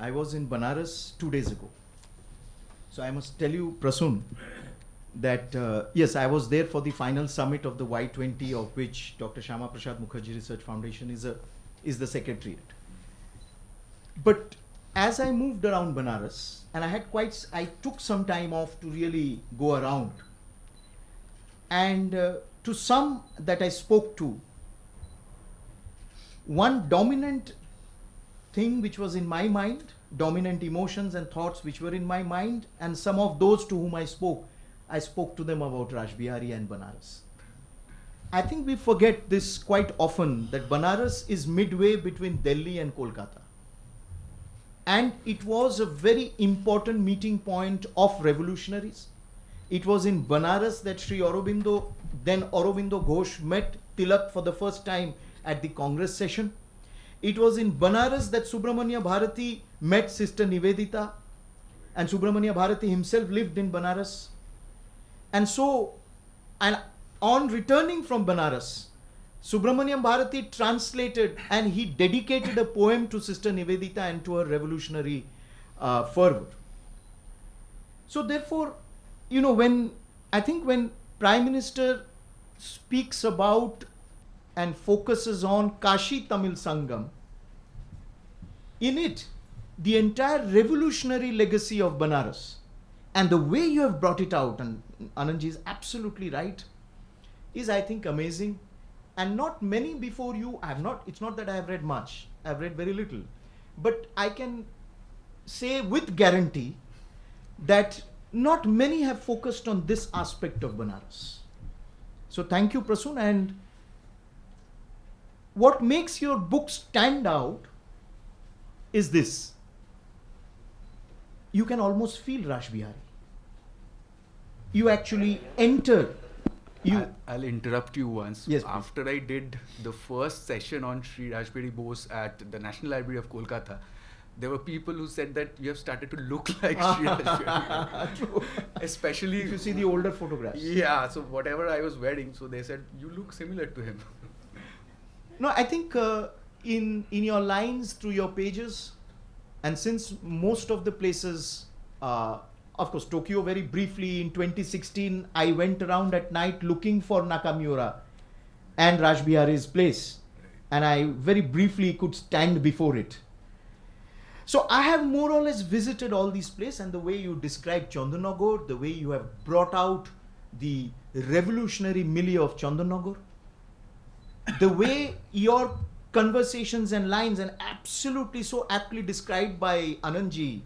I was in Banaras 2 days ago. So I must tell you, Prasun, that yes, I was there for the final summit of the Y20, of which Dr. Shama Prasad Mukherjee Research Foundation is the secretariat. But as I moved around Banaras, and I took some time off to really go around, and to some that I spoke to, one dominant thing which was in my mind, dominant emotions and thoughts which were in my mind, and some of those to whom I spoke to them about Rash Behari and Banaras. I think we forget this quite often, that Banaras is midway between Delhi and Kolkata. And it was a very important meeting point of revolutionaries. It was in Banaras that Sri Aurobindo, then Aurobindo Ghosh, met Tilak for the first time at the Congress session. It was in Banaras that Subramania Bharati met Sister Nivedita, and Subramania Bharati himself lived in Banaras. And so, and on returning from Banaras, Subramaniam Bharati translated and he dedicated a poem to Sister Nivedita and to her revolutionary fervor. So therefore, when Prime Minister speaks about and focuses on Kashi Tamil Sangam, in it, the entire revolutionary legacy of Banaras and the way you have brought it out, and Anandji is absolutely right, is I think amazing. And not many before you, it's not that I have read much, I have read very little, but I can say with guarantee that not many have focused on this aspect of Banaras. So thank you, Prasun. And what makes your book stand out is this: you can almost feel Rash Behari. You actually enter. I'll interrupt you once. Yes, please. After I did the first session on Sri Rashbehari Bose at the National Library of Kolkata, there were people who said that you have started to look like Sri Rashbehari. True. Especially If you see the older photographs. Yeah, so whatever I was wearing, so they said, you look similar to him. No, I think in your lines, through your pages, and since most of the places, of course, Tokyo very briefly in 2016, I went around at night looking for Nakamura and Rash Behari's place. And I very briefly could stand before it. So I have more or less visited all these places, and the way you describe Chandanagar, the way you have brought out the revolutionary milieu of Chandanagar, the way your conversations and lines, and absolutely so aptly described by Anandji,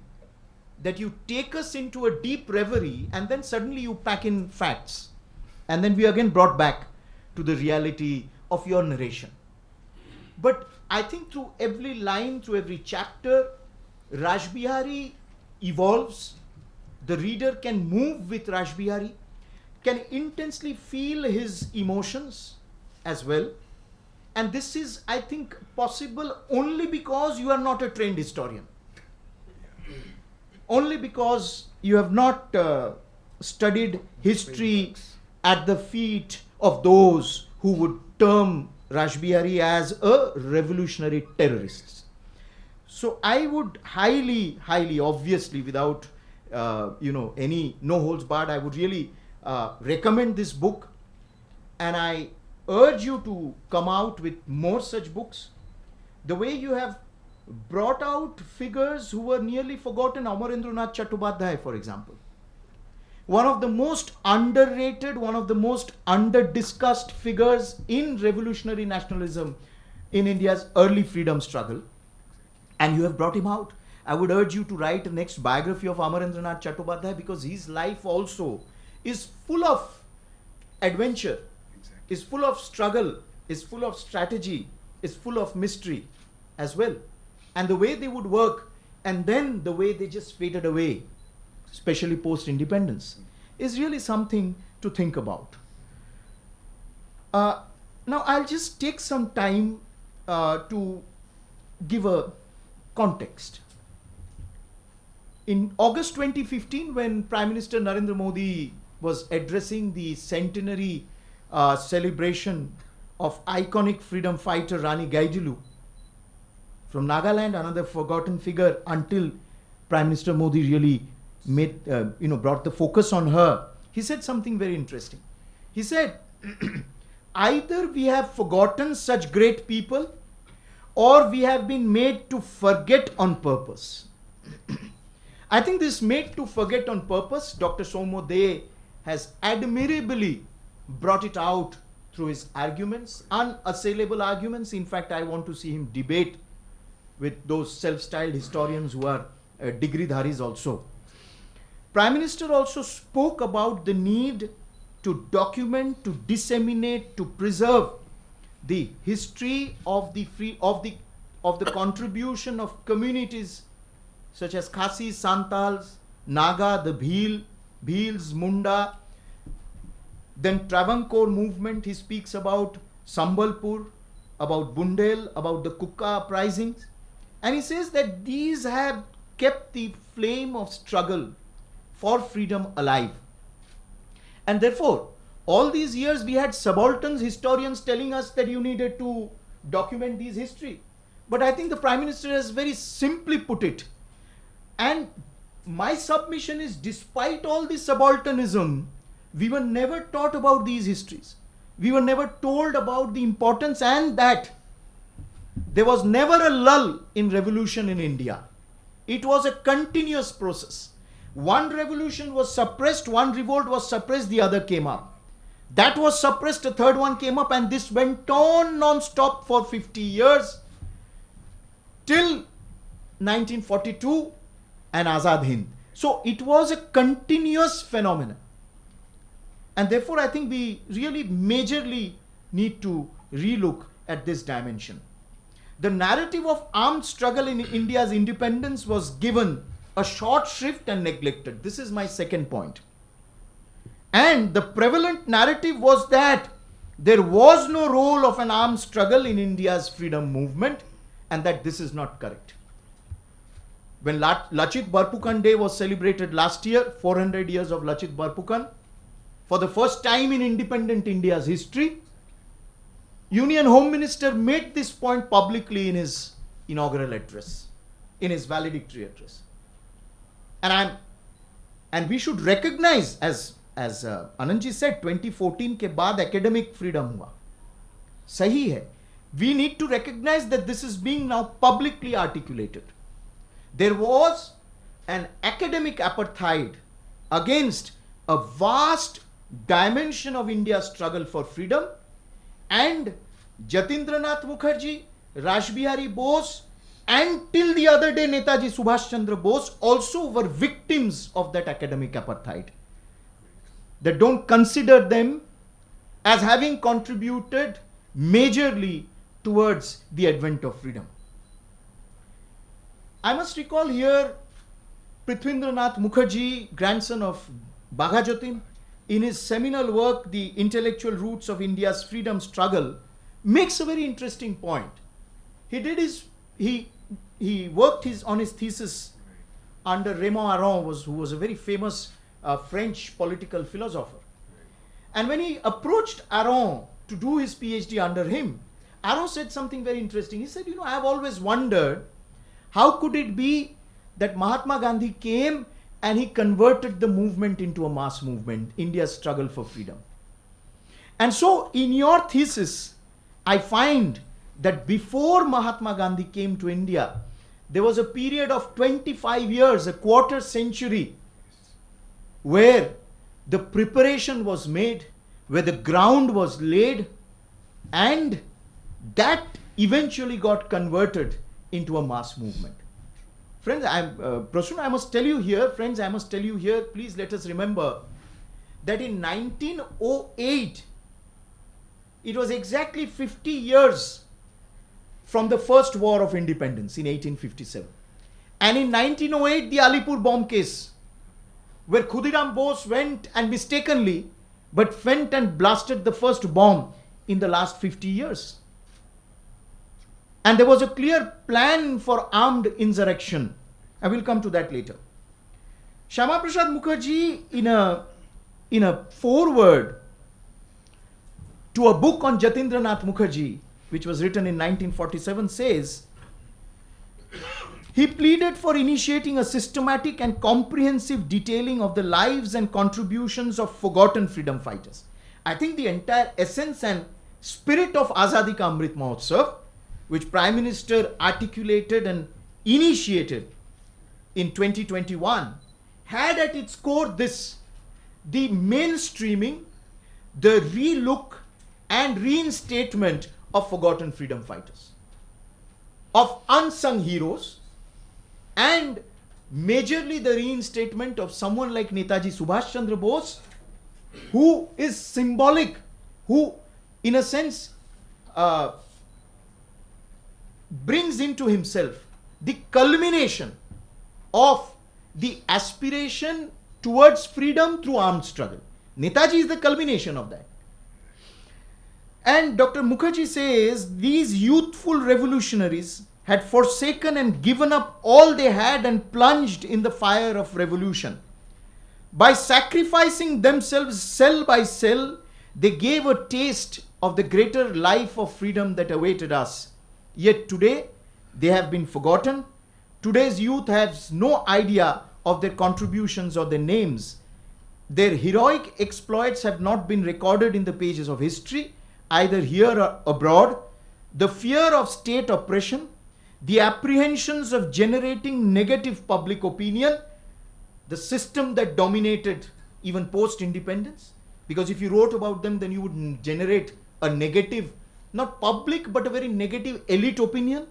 that you take us into a deep reverie and then suddenly you pack in facts. And then we are again brought back to the reality of your narration. But I think through every line, through every chapter, Rash Behari evolves. The reader can move with Rash Behari, can intensely feel his emotions as well. And this is, I think, possible only because you are not a trained historian. Only because you have not studied history at the feet of those who would term Rash Behari as a revolutionary terrorist. So I would highly, obviously, without any no holds barred, I would really recommend this book, and I urge you to come out with more such books. The way you have brought out figures who were nearly forgotten, Amarendranath Chattopadhyay, for example. One of the most underrated, one of the most under-discussed figures in revolutionary nationalism in India's early freedom struggle. And you have brought him out. I would urge you to write a next biography of Amarendranath Chattopadhyay, because his life also is full of adventure, is full of struggle, is full of strategy, is full of mystery as well. And the way they would work, and then the way they just faded away, especially post-independence, is really something to think about. Now I'll just take some time to give a context. In August 2015, when Prime Minister Narendra Modi was addressing the centenary celebration of iconic freedom fighter Rani Gaidilu, From Nagaland, another forgotten figure until Prime Minister Modi really brought the focus on her. He said something very interesting. He said, either we have forgotten such great people or we have been made to forget on purpose. I think this made to forget on purpose, Dr. Somo De has admirably brought it out through his arguments, unassailable arguments. In fact, I want to see him debate with those self-styled historians who are degree-dharis also. Prime Minister also spoke about the need to document, to disseminate, to preserve the history of the contribution of communities such as Khasis, Santals, Naga, the Bhils, Munda. Then Travancore movement, he speaks about Sambalpur, about Bundel, about the Kukka uprisings. And he says that these have kept the flame of struggle for freedom alive. And therefore, all these years we had subalterns, historians telling us that you needed to document these history. But I think the Prime Minister has very simply put it. And my submission is, despite all this subalternism, we were never taught about these histories. We were never told about the importance, and that there was never a lull in revolution in India. It was a continuous process. One revolution was suppressed, one revolt was suppressed, the other came up. That was suppressed, a third one came up, and this went on non-stop for 50 years till 1942 and Azad Hind. So it was a continuous phenomenon. And therefore, I think we really majorly need to relook at this dimension. The narrative of armed struggle in India's independence was given a short shrift and neglected. This is my second point. And the prevalent narrative was that there was no role of an armed struggle in India's freedom movement, and that this is not correct. When Lachit Borphukan Day was celebrated last year, 400 years of Lachit Borphukan, for the first time in independent India's history, Union Home Minister made this point publicly in his inaugural address, in his valedictory address. And we should recognize, as Anandji said, 2014 के बाद academic freedom हुआ. सही है. We need to recognize that this is being now publicly articulated. There was an academic apartheid against a vast dimension of India's struggle for freedom, and Jatindranath Mukherjee, Rash Bose, and till the other day Netaji Subhash Chandra Bose also were victims of that academic apartheid. They don't consider them as having contributed majorly towards the advent of freedom. I must recall here Prithvindranath Mukherjee, grandson of Bagha Jatin, in his seminal work, The Intellectual Roots of India's Freedom Struggle, makes a very interesting point. He worked on his thesis under Raymond Aron, who was a very famous French political philosopher. And when he approached Aron to do his PhD under him, Aron said something very interesting. He said, I have always wondered, how could it be that Mahatma Gandhi came and he converted the movement into a mass movement, India's struggle for freedom. And so in your thesis, I find that before Mahatma Gandhi came to India, there was a period of 25 years, a quarter century, where the preparation was made, where the ground was laid, and that eventually got converted into a mass movement. Friends, Prasun, I must tell you here, please let us remember that in 1908, it was exactly 50 years from the first war of independence in 1857. And in 1908, the Alipur bomb case, where Khudiram Bose went and mistakenly, but went and blasted the first bomb in the last 50 years. And there was a clear plan for armed insurrection. I will come to that later. Shyama Prasad Mukherjee, in a foreword to a book on Jatindranath Mukherjee, which was written in 1947, says He pleaded for initiating a systematic and comprehensive detailing of the lives and contributions of forgotten freedom fighters. I think the entire essence and spirit of Azadi Ka Amrit Mahotsav, which Prime Minister articulated and initiated in 2021, had at its core this: the mainstreaming, the relook and reinstatement of forgotten freedom fighters, of unsung heroes, and majorly the reinstatement of someone like Netaji Subhash Chandra Bose, who is symbolic, who in a sense brings into himself the culmination of the aspiration towards freedom through armed struggle. Netaji is the culmination of that. And Dr. Mukherjee says these youthful revolutionaries had forsaken and given up all they had and plunged in the fire of revolution. By sacrificing themselves cell by cell, they gave a taste of the greater life of freedom that awaited us. Yet today, they have been forgotten. Today's youth has no idea of their contributions or their names. Their heroic exploits have not been recorded in the pages of history, either here or abroad. The fear of state oppression, the apprehensions of generating negative public opinion, the system that dominated even post-independence, because if you wrote about them, then you would generate a negative, not public, but a very negative elite opinion.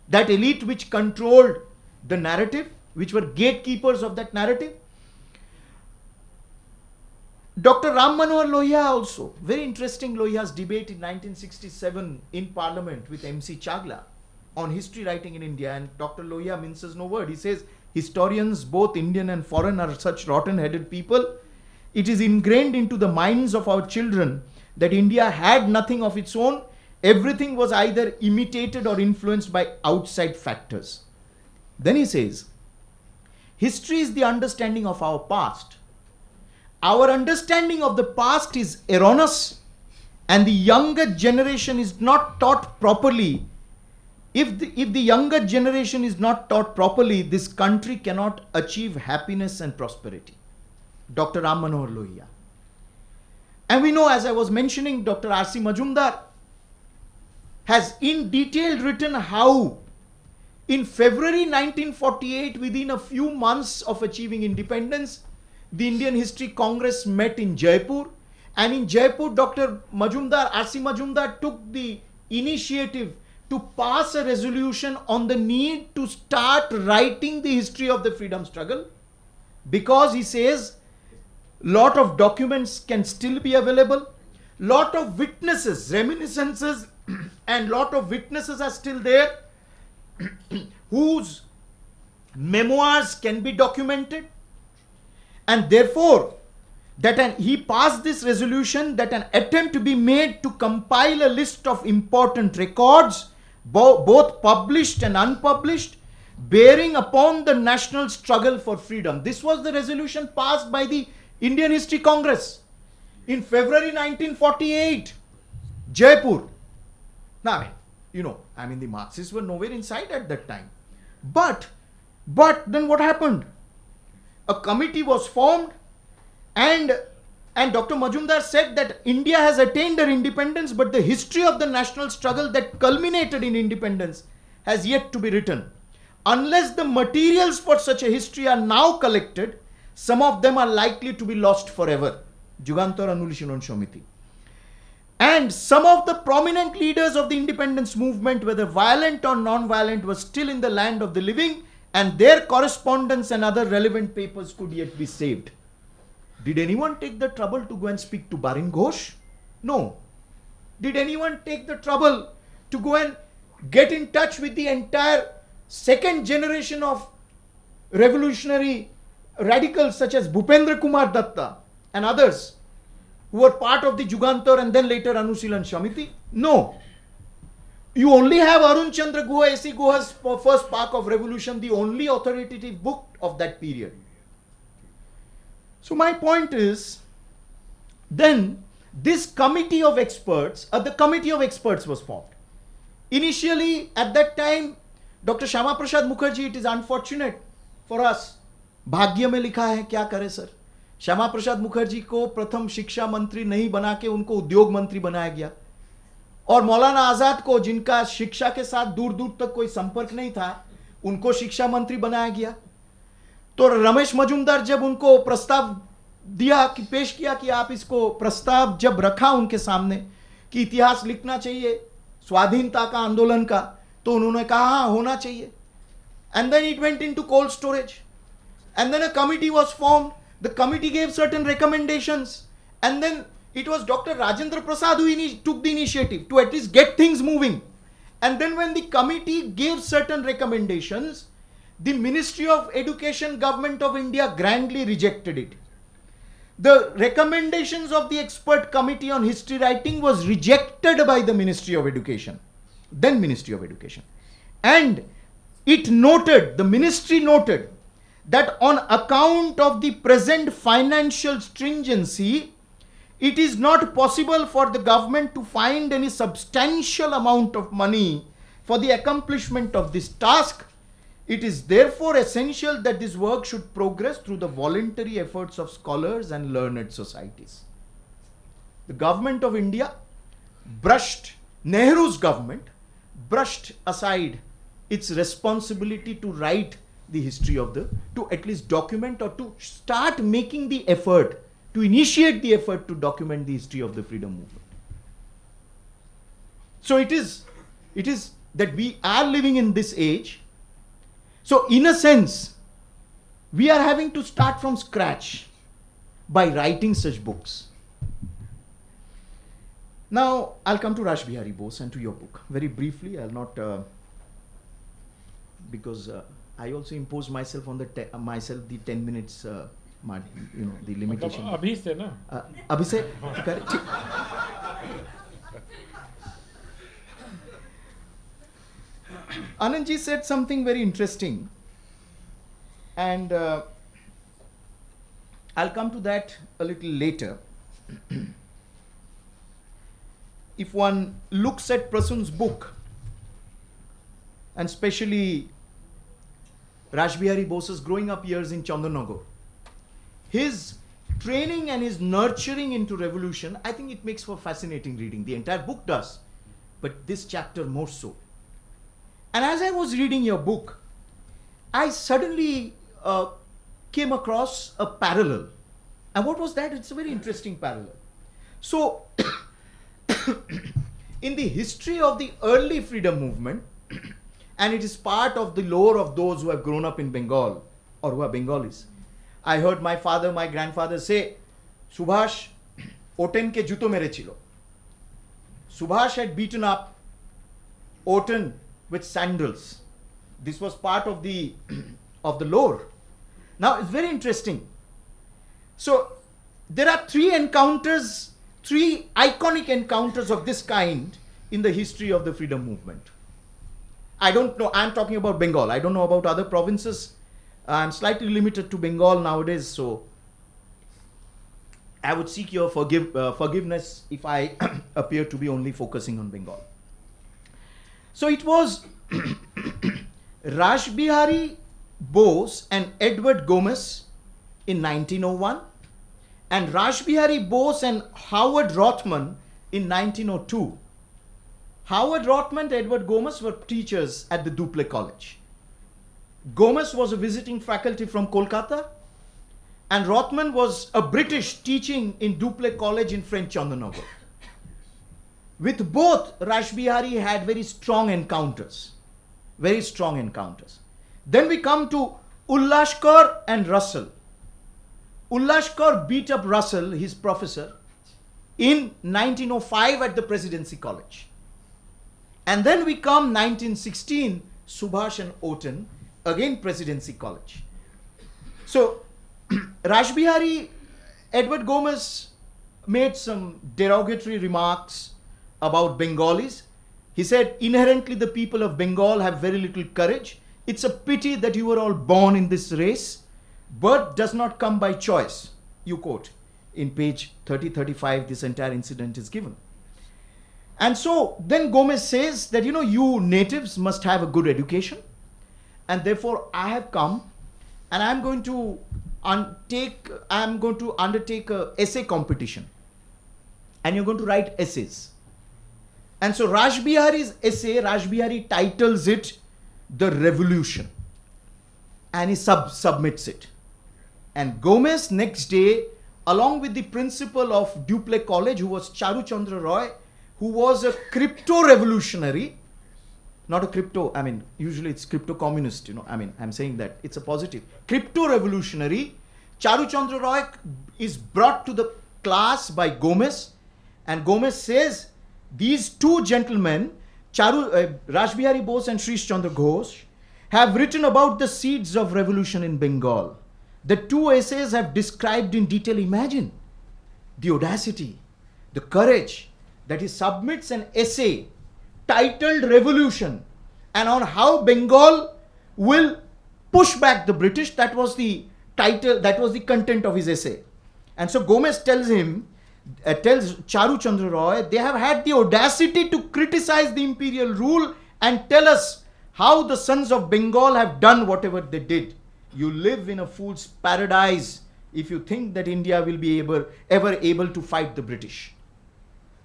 That elite which controlled the narrative, which were gatekeepers of that narrative. Dr. Ram Manohar Lohia also, very interesting, Lohia's debate in 1967 in Parliament with MC Chagla on history writing in India, and Dr. Lohia minces no word. He says, historians, both Indian and foreign, are such rotten-headed people. It is ingrained into the minds of our children that India had nothing of its own. Everything was either imitated or influenced by outside factors. Then he says, history is the understanding of our past. Our understanding of the past is erroneous, and the younger generation is not taught properly. If the younger generation is not taught properly, this country cannot achieve happiness and prosperity. Dr. Ram Manohar Lohia. And we know, as I was mentioning, Dr. R.C. Majumdar has in detail written how in February 1948, within a few months of achieving independence, the Indian History Congress met in Jaipur, and in Jaipur, Dr. Majumdar, R.C. Majumdar took the initiative to pass a resolution on the need to start writing the history of the freedom struggle, because he says lot of documents can still be available, lot of witnesses, reminiscences and lot of witnesses are still there whose memoirs can be documented, and therefore he passed this resolution that an attempt to be made to compile a list of important records, both published and unpublished, bearing upon the national struggle for freedom. This was the resolution passed by the Indian History Congress in February 1948, Jaipur. Now, the Marxists were nowhere in sight at that time. But then what happened? A committee was formed, and Dr. Majumdar said that India has attained her independence, but the history of the national struggle that culminated in independence has yet to be written. Unless the materials for such a history are now collected, some of them are likely to be lost forever. Jugantar Anulishanon Shomiti. And some of the prominent leaders of the independence movement, whether violent or non-violent, were still in the land of the living, and their correspondence and other relevant papers could yet be saved. Did anyone take the trouble to go and speak to Barin Ghosh? No. Did anyone take the trouble to go and get in touch with the entire second generation of revolutionary radicals such as Bhupendra Kumar Datta and others who were part of the Jugantar and then later Anusilan Shamiti? No. You only have Arun Chandra Guha, A.C. Guha's First Spark of Revolution, the only authoritative book of that period. So my point is, then this committee of experts, the committee of experts was formed. Initially, at that time, Dr. Shyama Prasad Mukherjee, it is unfortunate for us. भाग्य में लिखा है, क्या करे sir. Shyama Prasad Mukherjee को प्रथम शिक्षा मंत्री नहीं बना के उनको उद्योग मंत्री बनाया गया. और मौलाना आजाद को, जिनका शिक्षा के साथ दूर दूर तक कोई संपर्क नहीं था, उनको शिक्षा मंत्री बनाया गया. तो रमेश मजूमदार जब उनको प्रस्ताव दिया कि पेश किया कि आप इसको, प्रस्ताव जब रखा उनके सामने कि इतिहास लिखना चाहिए स्वाधीनता का आंदोलन का, तो उन्होंने कहा हाँ होना चाहिए. And then it went into cold storage, and then a committee was formed. The committee gave certain recommendations, and then it was Dr. Rajendra Prasad who took the initiative to at least get things moving. And then when the committee gave certain recommendations, the Ministry of Education, Government of India grandly rejected it. The recommendations of the expert committee on history writing was rejected by the Ministry of Education, then Ministry of Education. And it noted, the ministry noted, that on account of the present financial stringency, it is not possible for the government to find any substantial amount of money for the accomplishment of this task. It is therefore essential that this work should progress through the voluntary efforts of scholars and learned societies. The government of India Nehru's government brushed aside its responsibility to write the history of to at least document or to start making the effort, to initiate the effort to document the history of the freedom movement. So it is that we are living in this age. So in a sense, we are having to start from scratch by writing such books. Now, I'll come to Rash Behari Bose and to your book. Very briefly, I'll not, because I also impose myself on the 10 minutes the limitation. अभी से ना? अभी से? ठीक. Anandji said something very interesting, and I'll come to that a little later. If one looks at Prasun's book, and especially Rash Behari Bose's growing up years in Chandanagar, his training and his nurturing into revolution, I think it makes for fascinating reading. The entire book does, but this chapter more so. And as I was reading your book, I suddenly came across a parallel. And what was that? It's a very interesting parallel. So, in the history of the early freedom movement, and it is part of the lore of those who have grown up in Bengal or who are Bengalis, I heard my father, my grandfather say, Subhash, Oten ke juto mere chilo. Subhash had beaten up Oten with sandals. This was part of the lore. Now, it's very interesting. So, there are three iconic encounters of this kind in the history of the freedom movement. I don't know, I'm talking about Bengal. I don't know about other provinces. I'm slightly limited to Bengal nowadays, so I would seek your forgiveness if I appear to be only focusing on Bengal. So it was Rash Behari Bose and Edward Gomez in 1901, and Rash Behari Bose and Howard Rothman in 1902. Howard Rothman and Edward Gomez were teachers at the Dupleix College. Gomez was a visiting faculty from Kolkata, and Rothman was a British teaching in Dupleix College in French Chandanagar. With both, Rash Behari had very strong encounters. Very strong encounters. Then we come to Ullashkar and Russell. Ullashkar beat up Russell, his professor, in 1905 at the Presidency College. And then we come 1916, Subhash and Oten, again Presidency College. So, Rash Behari, Edward Gomez made some derogatory remarks about Bengalis. He said, inherently the people of Bengal have very little courage. It's a pity that you were all born in this race. Birth does not come by choice. You quote. In page 30-35, this entire incident is given. And so, then Gomez says that, you natives must have a good education. and therefore I have come, and I'm going to undertake a essay competition, and you're going to write essays. And so Rash Bihari's essay, Rash Bihari titles it The Revolution, and he submits it. And Gomez next day, along with the principal of Dupleix College, who was Charu Chandra Roy, who was a crypto-revolutionary, not a crypto, I mean, usually it's crypto-communist, I'm saying that, it's a positive. Crypto-revolutionary, Charu Chandra Roy is brought to the class by Gomez, and Gomez says, these two gentlemen, Rash Bihari Bose and Srish Chandra Ghosh, have written about the seeds of revolution in Bengal. The two essays have described in detail, imagine, the audacity, the courage, that he submits an essay titled Revolution, and on how Bengal will push back the British. That was the title, that was the content of his essay. And so Gomez tells Charu Chandra Roy, they have had the audacity to criticize the imperial rule and tell us how the sons of Bengal have done whatever they did. You live in a fool's paradise if you think that India will be ever able to fight the British.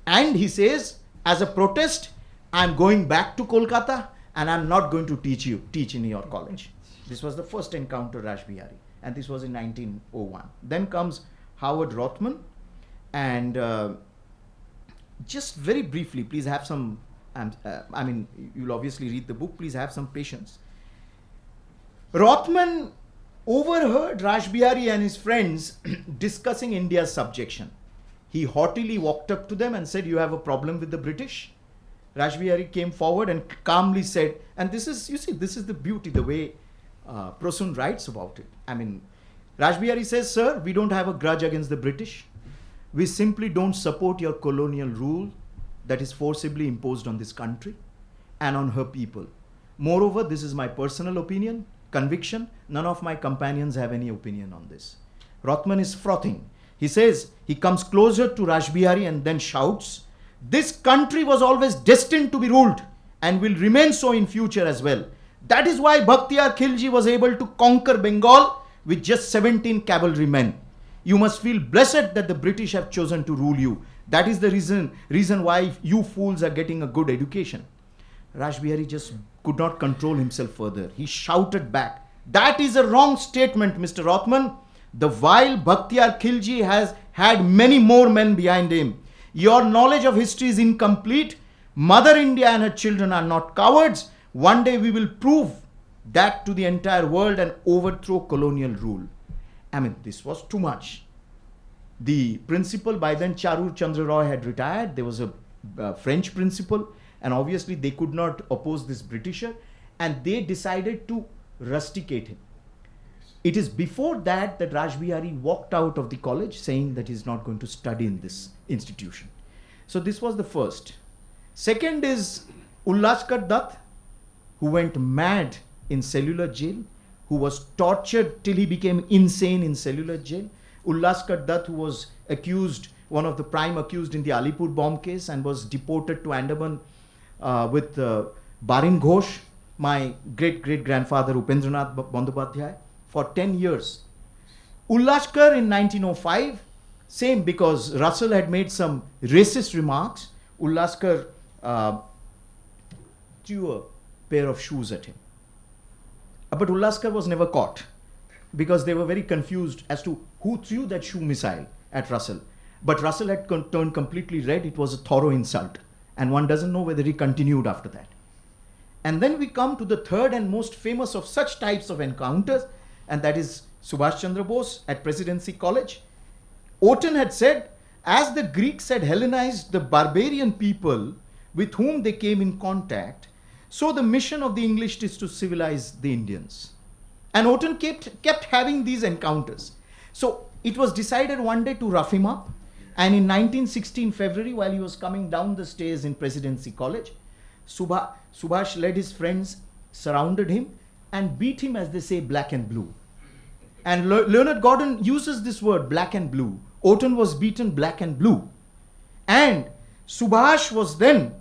And he says, as a protest, I'm going back to Kolkata and I'm not going to teach in your college. This was the first encounter Rash Bihari, and this was in 1901. Then comes Howard Rothman, and just very briefly, please have some, you'll obviously read the book, please have some patience. Rothman overheard Rash Bihari and his friends discussing India's subjection. He haughtily walked up to them and said, you have a problem with the British? Rash Bihari came forward and calmly said, and this is, you see, this is the beauty, the way Prosun writes about it. Rash Bihari says, sir, we don't have a grudge against the British. We simply don't support your colonial rule that is forcibly imposed on this country and on her people. Moreover, this is my personal opinion, conviction. None of my companions have any opinion on this. Rothman is frothing. He says, he comes closer to Rash Bihari and then shouts, this country was always destined to be ruled and will remain so in future as well. That is why Bakhtiyar Khilji was able to conquer Bengal with just 17 cavalry men. You must feel blessed that the British have chosen to rule you. That is the reason why you fools are getting a good education. Rash Bihari just could not control himself further. He shouted back, that is a wrong statement, Mr. Rothman. The vile Bakhtiyar Khilji has had many more men behind him. Your knowledge of history is incomplete. Mother India and her children are not cowards. One day we will prove that to the entire world and overthrow colonial rule. This was too much. The principal, by then Charu Chandra Roy had retired. There was a French principal, and obviously they could not oppose this Britisher, and they decided to rusticate him. It is before that that Rash Bihari walked out of the college saying that he's not going to study in this institution. So this was the first. Second is Ullaskar Dutt, who went mad in cellular jail, who was tortured till he became insane in cellular jail. Ullaskar Dutt, who was accused, one of the prime accused in the Alipur bomb case, and was deported to Andaman with Barin Ghosh, my great-great-grandfather Upendranath Bandyopadhyay, for 10 years. Ullaskar in 1905, same, because Russell had made some racist remarks. Ullaskar threw a pair of shoes at him. But Ullaskar was never caught because they were very confused as to who threw that shoe missile at Russell. But Russell had turned completely red. It was a thorough insult. And one doesn't know whether he continued after that. And then we come to the third and most famous of such types of encounters, and that is Subhash Chandra Bose at Presidency College. Otten had said, as the Greeks had Hellenized the barbarian people with whom they came in contact, so the mission of the English is to civilize the Indians. And Otten kept having these encounters. So it was decided one day to rough him up. And in 1916 February, while he was coming down the stairs in Presidency College, Subhash led his friends, surrounded him, and beat him, as they say, black and blue. And Leonard Gordon uses this word, black and blue. Otten was beaten black and blue. And Subhash was then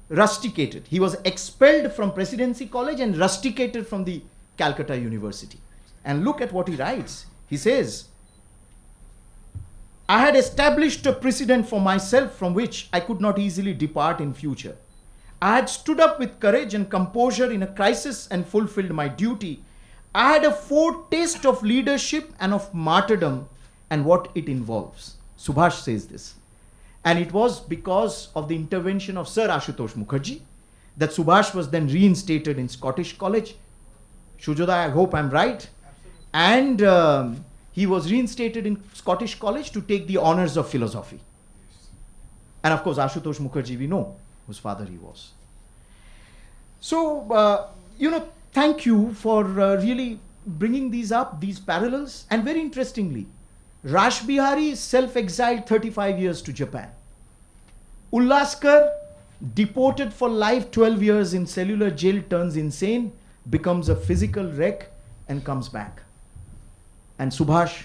rusticated. He was expelled from Presidency College and rusticated from the Calcutta University. And look at what he writes. He says, I had established a precedent for myself from which I could not easily depart in future. I had stood up with courage and composure in a crisis and fulfilled my duty. I had a foretaste of leadership and of martyrdom and what it involves. Subhash says this. And it was because of the intervention of Sir Ashutosh Mukherjee that Subhash was then reinstated in Scottish College. Shujoda, I hope I'm right. And he was reinstated in Scottish College to take the honors of philosophy. And of course, Ashutosh Mukherjee, we know whose father he was. So, thank you for really bringing these up, these parallels. And very interestingly, Rash Behari is self-exiled 35 years to Japan. Ullaskar, deported for life 12 years in cellular jail, turns insane, becomes a physical wreck and comes back. And Subhash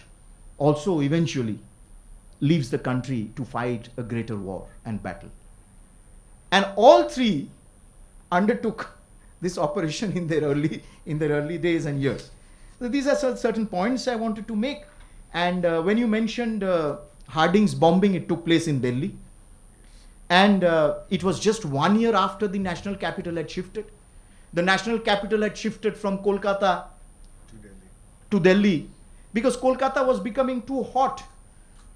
also eventually leaves the country to fight a greater war and battle. And all three undertook this operation in their early days and years. So these are certain points I wanted to make. And when you mentioned Harding's bombing, it took place in Delhi. And it was just 1 year after the national capital had shifted. The national capital had shifted from Kolkata to Delhi because Kolkata was becoming too hot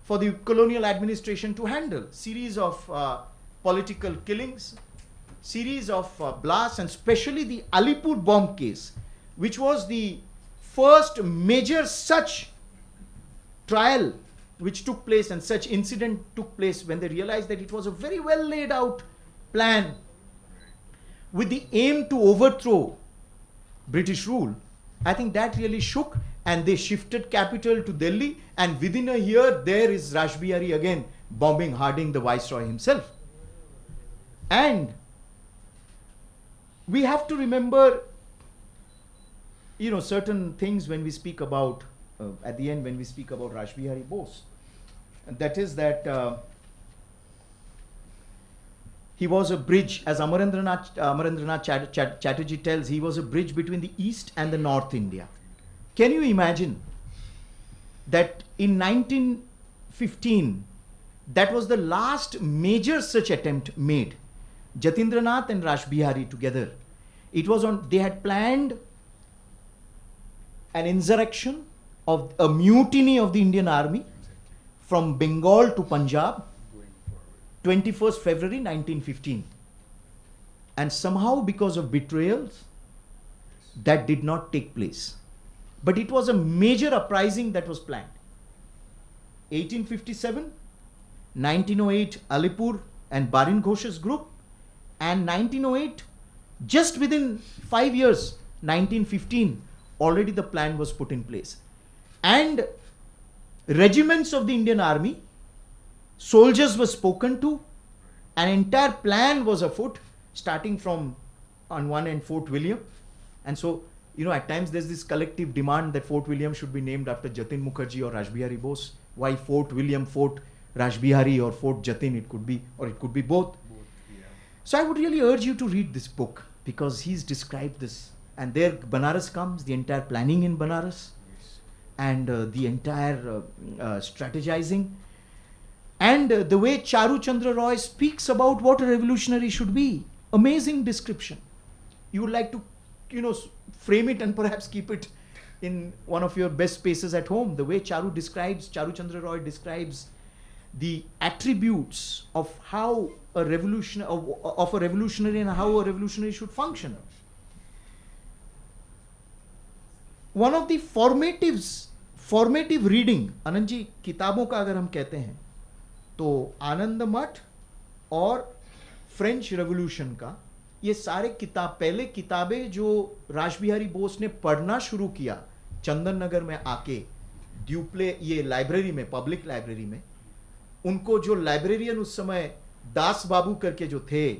for the colonial administration to handle. Series of political killings, series of blasts, and especially the Alipur bomb case, which was the first major such trial which took place and such incident took place when they realized that it was a very well laid out plan with the aim to overthrow British rule. I think that really shook, and they shifted capital to Delhi, and within a year there is Rash Behari again bombing Harding, the viceroy himself. And we have to remember, certain things when we speak about, at the end when we speak about Rash Behari Bose. And that is that he was a bridge, as Amarendranath Chatterjee tells, he was a bridge between the East and the North India. Can you imagine that in 1915, that was the last major such attempt made. Jatindranath and Rash Behari together. It was they had planned an insurrection of a mutiny of the Indian army from Bengal to Punjab, 21st February 1915. And somehow because of betrayals, that did not take place. But it was a major uprising that was planned. 1857, 1908, Alipur and Barin Ghosh's group, and 1908, just within 5 years, 1915, already the plan was put in place. And regiments of the Indian army, soldiers were spoken to, an entire plan was afoot, starting from on one end Fort William. And so, at times there's this collective demand that Fort William should be named after Jatin Mukherjee or Rash Behari Bose. Why Fort William, Fort Rash Behari, or Fort Jatin? It could be, or it could be both. So I would really urge you to read this book, because he's described this. And there Banaras comes, the entire planning in Banaras, and the entire strategizing, and the way Charu Chandra Roy speaks about what a revolutionary should be. Amazing description. You would like to, frame it and perhaps keep it in one of your best spaces at home. The way Charu Chandra Roy describes the attributes of how a revolutionary and how a revolutionary should function. One of the formative reading, Anand ji, किताबों का अगर हम कहते हैं तो आनंद मठ और French revolution का, ये सारे पहले किताबें जो राश बिहारी बोस ने पढ़ना शुरू किया चंदन नगर में आके, ड्यूप्ले ये लाइब्रेरी में, पब्लिक लाइब्रेरी में, उनको जो लाइब्रेरियन उस समय दास बाबू करके जो थे,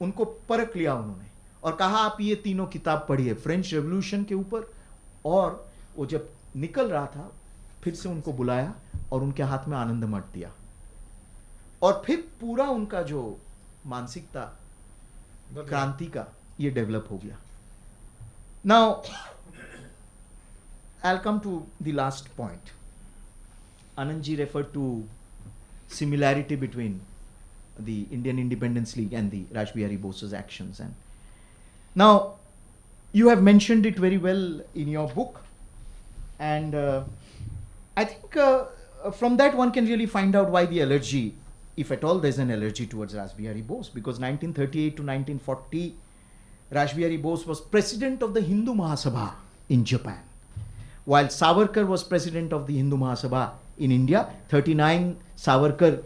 उनको परख लिया उन्होंने और कहा आप ये तीनों किताब पढ़िए फ्रेंच रेवोल्यूशन के ऊपर। और वो जब निकल रहा था फिर से उनको बुलाया और उनके हाथ में आनंद मठ दिया, और फिर पूरा उनका जो मानसिकता क्रांति का ये डेवलप हो गया. Now, I'll come to the last point. Anandji referred to similarity between the Indian Independence League and the Rash Behari Bose's actions. And now, you have mentioned it very well in your book, and I think from that one can really find out why the allergy, if at all there's an allergy towards Rash Behari Bose, because 1938 to 1940, Rash Behari Bose was president of the Hindu Mahasabha in Japan, while Savarkar was president of the Hindu Mahasabha in India. 39, Savarkar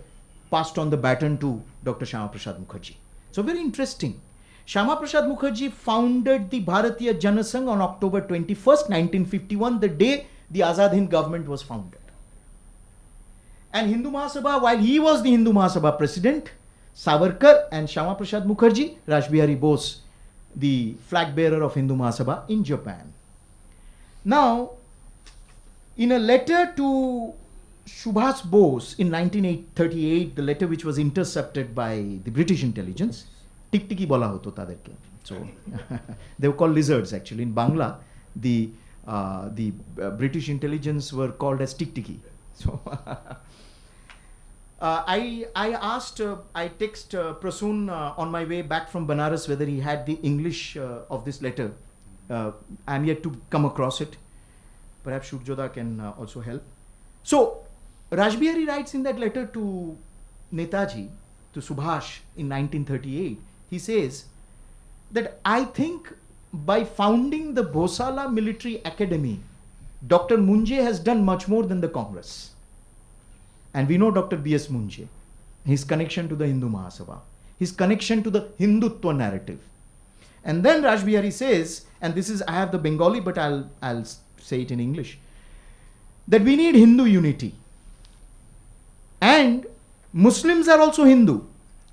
passed on the baton to Dr. Shyama Prasad Mukherjee. So very interesting. Shyama Prasad Mukherjee founded the Bharatiya Janasangh on October 21st, 1951, the day the Azad Hind government was founded. And Hindu Mahasabha, while he was the Hindu Mahasabha president, Savarkar and Shyama Prasad Mukherjee, Rash Behari Bose, the flag bearer of Hindu Mahasabha in Japan. Now, in a letter to Subhas Bose in 1938, the letter which was intercepted by the British intelligence, टिकटिकी बोला होतो तादेरके. So they were called lizards actually. In Bangla, the British intelligence were called as टिकटिकी. So I text Prasoon on my way back from Banaras whether he had the English of this letter. I'm yet to come across it. Perhaps Shurjoda can also help. So Rash Behari writes in that letter to Netaji, to Subhash in 1938, he says that I think by founding the Bhosala Military Academy, Dr. Munje has done much more than the Congress. And we know Dr. B.S. Munje, his connection to the Hindu Mahasabha, his connection to the Hindutva narrative. And then Rash Behari says, and this is, I have the Bengali, but I'll say it in English, that we need Hindu unity. And Muslims are also Hindu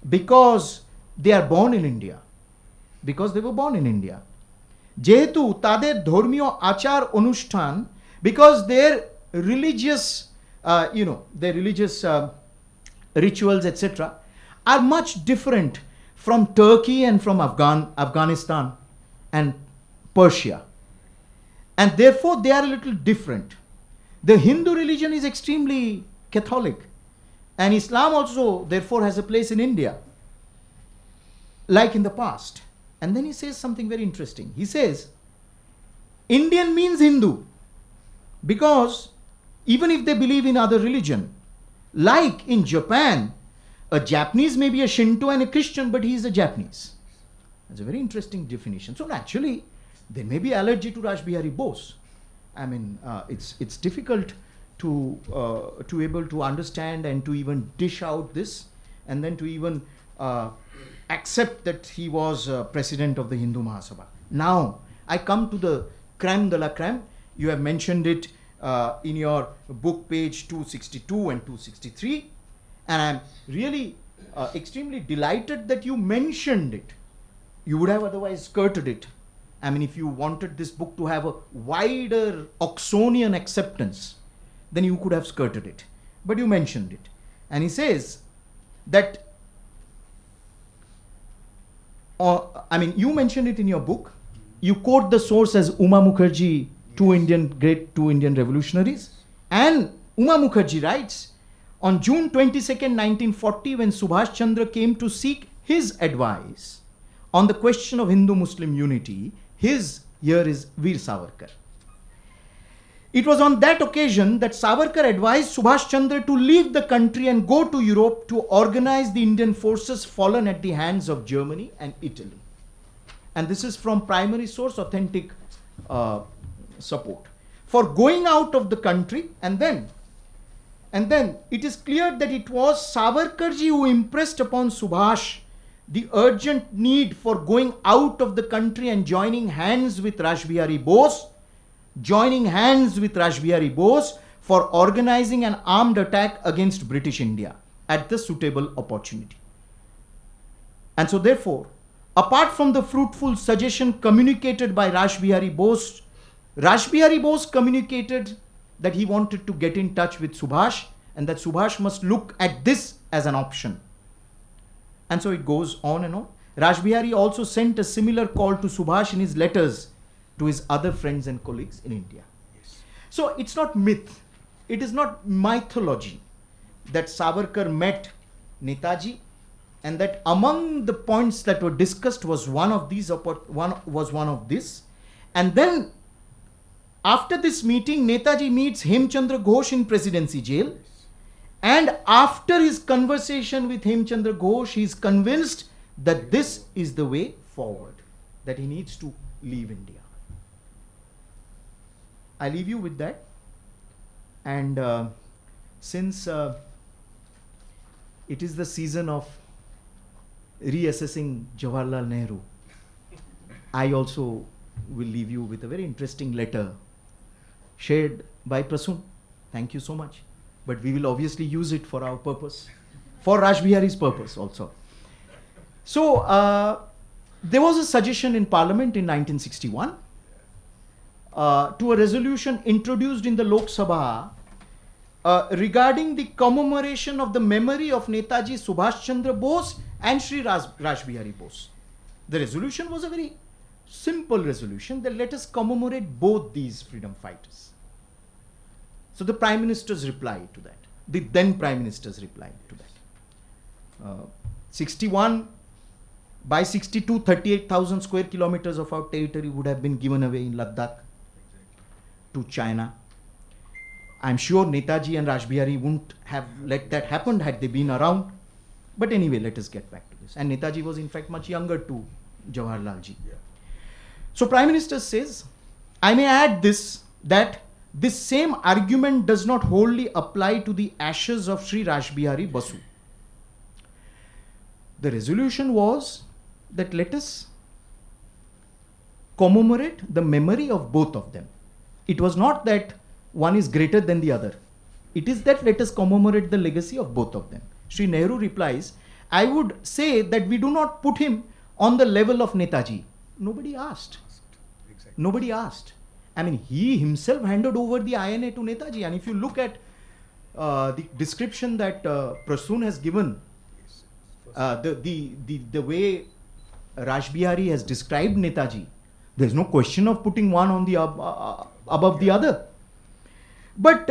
because they are born in India. Because they were born in India. Jehetu tader dhormiyo achar onushthan, because their religious, their religious rituals, etc., are much different from Turkey and from Afghanistan and Persia. And therefore they are a little different. The Hindu religion is extremely Catholic. And Islam also, therefore, has a place in India, like in the past. And then he says something very interesting. He says, Indian means Hindu, because even if they believe in other religion, like in Japan, a Japanese may be a Shinto and a Christian, but he is a Japanese. That's a very interesting definition. So naturally, there may be allergy to Rash Behari Bose. I mean, it's difficult to able to understand and to even dish out this, and then to even accept that he was president of the Hindu Mahasabha. Now, I come to the crème de la crème. You have mentioned it in your book, page 262 and 263, and I'm really extremely delighted that you mentioned it. You would have otherwise skirted it. I mean, if you wanted this book to have a wider Oxonian acceptance, then you could have skirted it. But you mentioned it. And he says that, you mentioned it in your book. You quote the source as Uma Mukherjee, two Indian revolutionaries. And Uma Mukherjee writes, on June 22nd, 1940, when Subhash Chandra came to seek his advice on the question of Hindu-Muslim unity, his here is Veer Savarkar. It was on that occasion that Savarkar advised Subhash Chandra to leave the country and go to Europe to organize the Indian forces fallen at the hands of Germany and Italy. And this is from primary source, authentic support. For going out of the country, and then it is clear that it was Savarkarji who impressed upon Subhash the urgent need for going out of the country and joining hands with Rash Behari Bose, for organizing an armed attack against British India at the suitable opportunity. And so therefore, apart from the fruitful suggestion communicated by Rash Behari Bose communicated that he wanted to get in touch with Subhash, and that Subhash must look at this as an option. And so it goes on and on. Rash Bihari also sent a similar call to Subhash in his letters to his other friends and colleagues in India. Yes. So it's not myth, it is not mythology that Savarkar met Netaji, and that among the points that were discussed was one of this. And then after this meeting, Netaji meets Hemchandra Ghosh in Presidency Jail. Yes. And after his conversation with Hemchandra Ghosh, he is convinced that this is the way forward, that he needs to leave India. I leave you with that. And since it is the season of reassessing Jawaharlal Nehru, I also will leave you with a very interesting letter shared by Prasoon. Thank you so much. But we will obviously use it for our purpose, for Rash Bihari's purpose also. So, there was a suggestion in Parliament in 1961 to a resolution introduced in the Lok Sabha regarding the commemoration of the memory of Netaji Subhash Chandra Bose and Shri Rash Bihari Bose. The resolution was a very simple resolution that let us commemorate both these freedom fighters. So the Prime Minister's reply to that, the then Prime Minister's reply to that. 61 by 62, 38,000 square kilometers of our territory would have been given away in Ladakh to China. I'm sure Netaji and Rash Bihari wouldn't have let that happen had they been around. But anyway, let us get back to this. And Netaji was in fact much younger to Jawaharlal ji. Yeah. So Prime Minister says, I may add this, that this same argument does not wholly apply to the ashes of Sri Rash Bihari Basu. The resolution was that let us commemorate the memory of both of them. It was not that one is greater than the other. It is that let us commemorate the legacy of both of them. Sri Nehru replies, I would say that we do not put him on the level of Netaji. Nobody asked. Exactly. Nobody asked. I mean, he himself handed over the INA to Netaji. And if you look at the description that Prasoon has given, the way Rash Bihari has described Netaji, there's no question of putting one on the above the other. But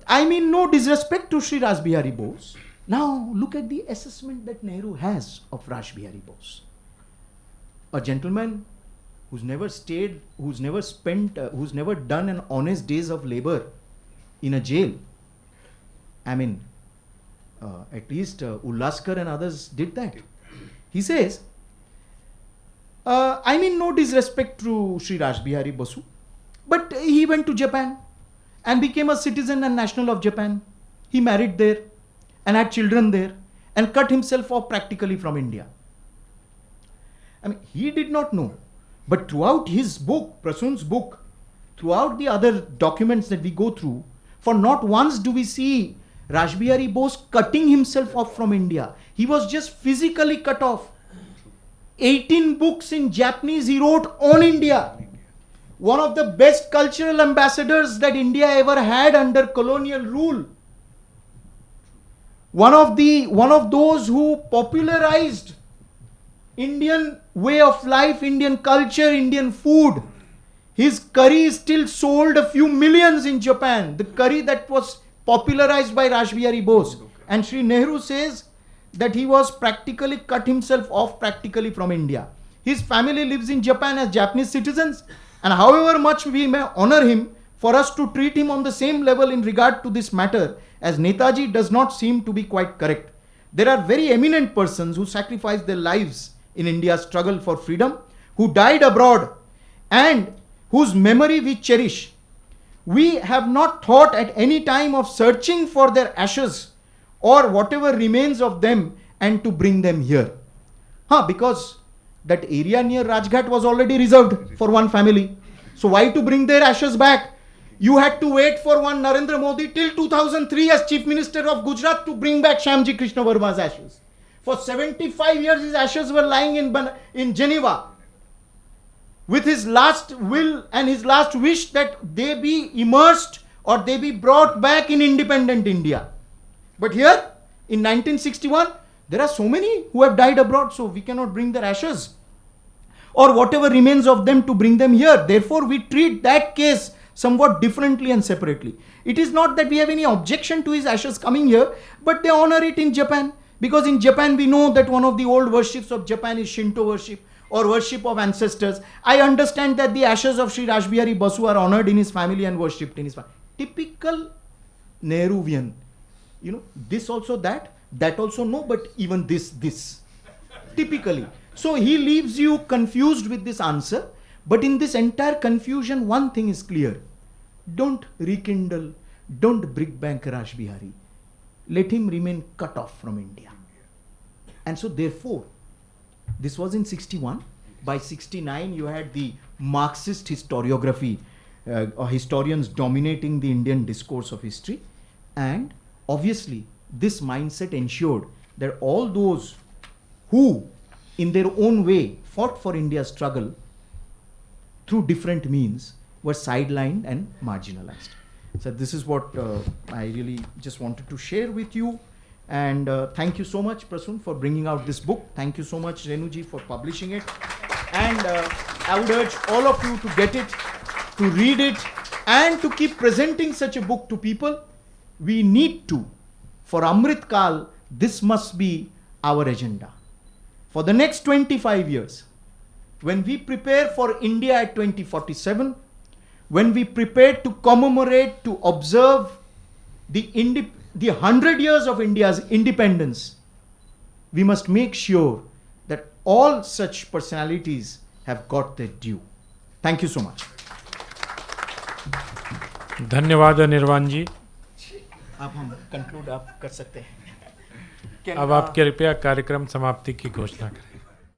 I mean no disrespect to Sri Rash Bihari Bose. Now look at the assessment that Nehru has of Rash Bihari Bose. A gentleman who's never stayed, who's never spent, who's never done an honest days of labor in a jail. I mean, at least Ullaskar and others did that. He says, I mean no disrespect to Sri Rash Bihari Basu, but he went to Japan and became a citizen and national of Japan. He married there and had children there and cut himself off practically from India. I mean, he did not know. But throughout his book, Prasoon's book, throughout the other documents that we go through, for not once do we see Rash Bihari Bose cutting himself off from India. He was just physically cut off. 18 books in Japanese he wrote on India. One of the best cultural ambassadors that India ever had under colonial rule. One of those who popularized Indian way of life, Indian culture, Indian food. His curry is still sold a few millions in Japan. The curry that was popularized by Rash Bihari Bose. And Sri Nehru says that he was practically cut himself off practically from India. His family lives in Japan as Japanese citizens. And however much we may honor him, for us to treat him on the same level in regard to this matter as Netaji does not seem to be quite correct. There are very eminent persons who sacrificed their lives in India's struggle for freedom, who died abroad and whose memory we cherish. We have not thought at any time of searching for their ashes or whatever remains of them and to bring them here. Because that area near Rajghat was already reserved for one family. So why to bring their ashes back? You had to wait for one Narendra Modi till 2003 as Chief Minister of Gujarat to bring back Shyamji Krishna Verma's ashes. For 75 years his ashes were lying in Geneva with his last will and his last wish that they be immersed or they be brought back in independent India. But here in 1961, There are so many who have died abroad, so we cannot bring their ashes or whatever remains of them to bring them here. Therefore, we treat that case somewhat differently and separately. It is not that we have any objection to his ashes coming here, but they honor it in Japan. Because in Japan, we know that one of the old worships of Japan is Shinto worship or worship of ancestors. I understand that the ashes of Sri Rash Behari Basu are honored in his family and worshipped in his family. Typical Nehruvian. You know, this also that also no, but even this. Typically. So he leaves you confused with this answer. But in this entire confusion, one thing is clear. Don't rekindle, don't bring back Rash Behari. Let him remain cut off from India. And so therefore, this was in 61. By 69, you had the Marxist historiography, historians dominating the Indian discourse of history. And obviously, this mindset ensured that all those who, in their own way, fought for India's struggle through different means were sidelined and marginalized. So this is what I really just wanted to share with you. And thank you so much, Prasun, for bringing out this book. Thank you so much, Renuji, for publishing it. And I would urge all of you to get it, to read it, and to keep presenting such a book to people. We need to. For Amrit Kal, this must be our agenda. For the next 25 years, when we prepare for India at 2047, when we prepare to commemorate, to observe the 100 years of India's independence, we must make sure that all such personalities have got their due. Thank you so much. धन्यवाद अनिर्बान जी. अब हम conclude आप कर सकते हैं. अब आप कृपया कार्यक्रम समाप्ति की घोषणा करें.